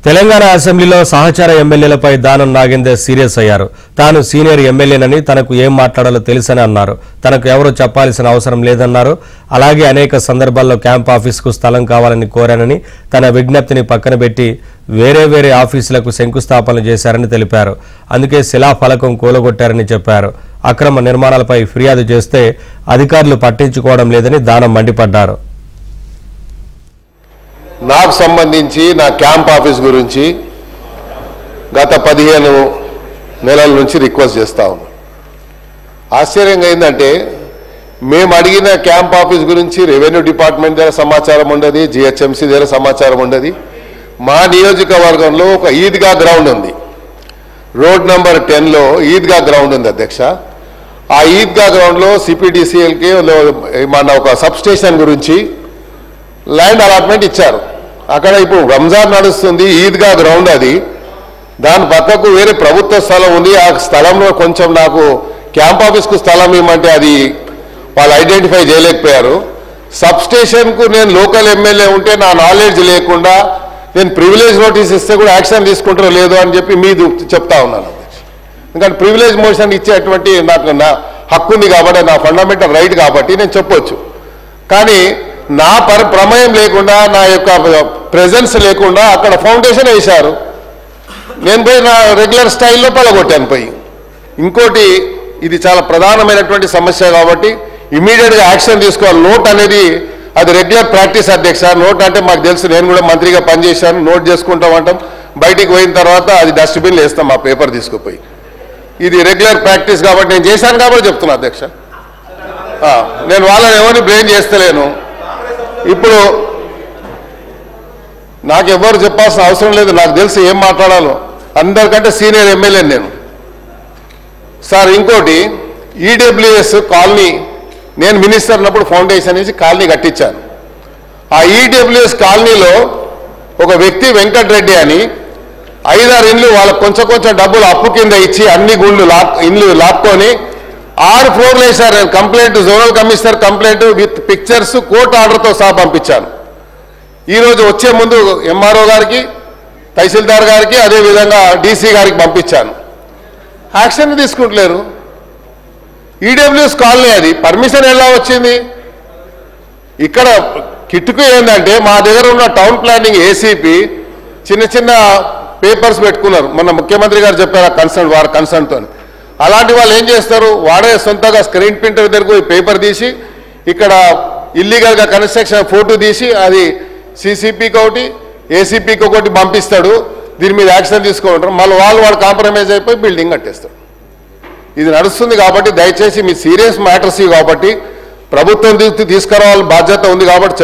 తెలంగాణ అసెంబ్లీలో సహచార ఎమ్మెల్యేలపై దానం నాగేందర్ సీరియస్ అయ్యారు. తాను సీనియర్ ఎమ్మెల్యేనని తనకు ఏం మాట్లాడాలో తెలుసని అన్నారు. తనకు ఎవరు చెప్పాల్సిన అవసరం లేదన్నారు. అలాగే అనేక సందర్భాల్లో క్యాంప్ ఆఫీసుకు స్థలం కావాలని కోరానని, తన విజ్ఞప్తిని పక్కన పెట్టి వేరే ఆఫీసులకు శంకుస్థాపన చేశారని తెలిపారు. అందుకే శిలాఫలకం కూలగొట్టారని చెప్పారు. అక్రమ నిర్మాణాలపై ఫిర్యాదు చేస్తే అధికారులు పట్టించుకోవడం లేదని దానం మండిపడ్డారు. నాకు సంబంధించి నా క్యాంప్ ఆఫీస్ గురించి గత 15 నెలల నుంచి రిక్వెస్ట్ చేస్తా ఉన్నా. ఆశ్చర్యంగా ఏంటంటే మేము అడిగిన క్యాంప్ ఆఫీస్ గురించి రెవెన్యూ డిపార్ట్మెంట్ దగ్గర సమాచారం ఉండదు, జిహెచ్ఎంసీ దగ్గర సమాచారం ఉండదు. మా నియోజకవర్గంలో ఒక ఈద్గా గ్రౌండ్ ఉంది, రోడ్ నంబర్ 10లో ఈద్గా గ్రౌండ్ ఉంది అధ్యక్ష. ఆ ఈద్గా గ్రౌండ్లో సిపిడిసిఎల్కి మన ఒక సబ్ స్టేషన్ గురించి ల్యాండ్ అలాట్మెంట్ ఇచ్చారు. అక్కడ ఇప్పుడు రంజాన్ నడుస్తుంది, ఈద్గా గ్రౌండ్ అది, దాని పక్కకు వేరే ప్రభుత్వ స్థలం ఉంది. ఆ స్థలంలో కొంచెం నాకు క్యాంప్ ఆఫీస్కు స్థలం ఇవ్వమంటే అది వాళ్ళు ఐడెంటిఫై చేయలేకపోయారు. సబ్ స్టేషన్కు నేను లోకల్ ఎమ్మెల్యే ఉంటే నా నాలెడ్జ్ లేకుండా నేను ప్రివిలేజ్ నోటీస్ ఇస్తే కూడా యాక్షన్ తీసుకుంటారో లేదో అని చెప్పి మీరు చెప్తా ఉన్నాను. ఎందుకంటే ప్రివిలేజ్ మోషన్ ఇచ్చేటువంటి నాకు నా హక్కు ఉంది కాబట్టి, నా ఫండమెంటల్ రైట్ కాబట్టి నేను చెప్పొచ్చు. కానీ నా ప్రమేయం లేకుండా, నా యొక్క ప్రెజెన్స్ లేకుండా అక్కడ ఫౌండేషన్ వేశారు. నేను పోయి నా రెగ్యులర్ స్టైల్లో పలగొట్టాను పోయి. ఇంకోటి, ఇది చాలా ప్రధానమైనటువంటి సమస్య కాబట్టి ఇమీడియట్గా యాక్షన్ తీసుకోవాలి. నోట్ అనేది అది రెగ్యులర్ ప్రాక్టీస్ అధ్యక్ష. నోట్ అంటే మాకు తెలుసు, నేను కూడా మంత్రిగా పనిచేశాను. నోట్ చేసుకుంటాం అంటాం, బయటికి పోయిన తర్వాత అది డస్ట్బిన్లో వేస్తాం ఆ పేపర్ తీసుకుపోయి. ఇది రెగ్యులర్ ప్రాక్టీస్ కాబట్టి నేను చేశాను కాబట్టి చెప్తున్నా అధ్యక్ష. నేను వాళ్ళని ఎవరిని బ్లేమ్ చేస్తలేను. ఇప్పుడు నాకు ఎవరు చెప్పాల్సిన అవసరం లేదు, నాకు తెలుసు ఏం మాట్లాడాలో. అందరికంటే సీనియర్ ఎమ్మెల్యే నేను సార్. ఇంకోటి, ఈడబ్ల్యూఎస్ కాలనీ నేను మినిస్టర్ ఉన్నప్పుడు ఫౌండేషన్ నుంచి కాలనీ కట్టించాను. ఆ ఈడబ్ల్యూఎస్ కాలనీలో ఒక వ్యక్తి వెంకటరెడ్డి అని 5-6 ఇండ్లు వాళ్ళకు కొంచెం డబ్బులు అప్పు కింద ఇచ్చి అన్ని ఇండ్లు లాక్కొని 6 ఫ్లోర్లు వేశారు. నేను complaint, zonal commissioner complaint with pictures, court ఆర్డర్తో సహా పంపించాను. ఈరోజు వచ్చే ముందు ఎంఆర్ఓ గారికి, తహసీల్దార్ గారికి, అదేవిధంగా డీసీ గారికి పంపించాను. యాక్షన్ తీసుకుంటలేరు. ఈడబ్ల్యూఎస్ కాలనీ అది, పర్మిషన్ ఎలా వచ్చింది? ఇక్కడ కిట్టుకు ఏంటంటే మా దగ్గర ఉన్న టౌన్ ప్లానింగ్ ఏసీపీ చిన్న పేపర్స్ పెట్టుకున్నారు. మొన్న ముఖ్యమంత్రి గారు చెప్పారు వారి కన్సర్న్తో. అలాంటి వాళ్ళు ఏం చేస్తారు, వాడే సొంతగా స్క్రీన్ ప్రింటర్ దగ్గరకు పోయి పేపర్ తీసి ఇక్కడ ఇల్లీగల్గా కన్స్ట్రక్షన్ ఫోటో తీసి అది సీసీపీకి ఒకటి, ఏసీపీకి ఒకటి పంపిస్తాడు. దీని మీద యాక్షన్ తీసుకుంటారు. మళ్ళీ వాడు కాంప్రమైజ్ అయిపోయి బిల్డింగ్ కట్టేస్తాడు. ఇది నడుస్తుంది కాబట్టి దయచేసి మీ సీరియస్ మ్యాటర్స్ కాబట్టి ప్రభుత్వం తీసుకురావాలని బాధ్యత ఉంది కాబట్టి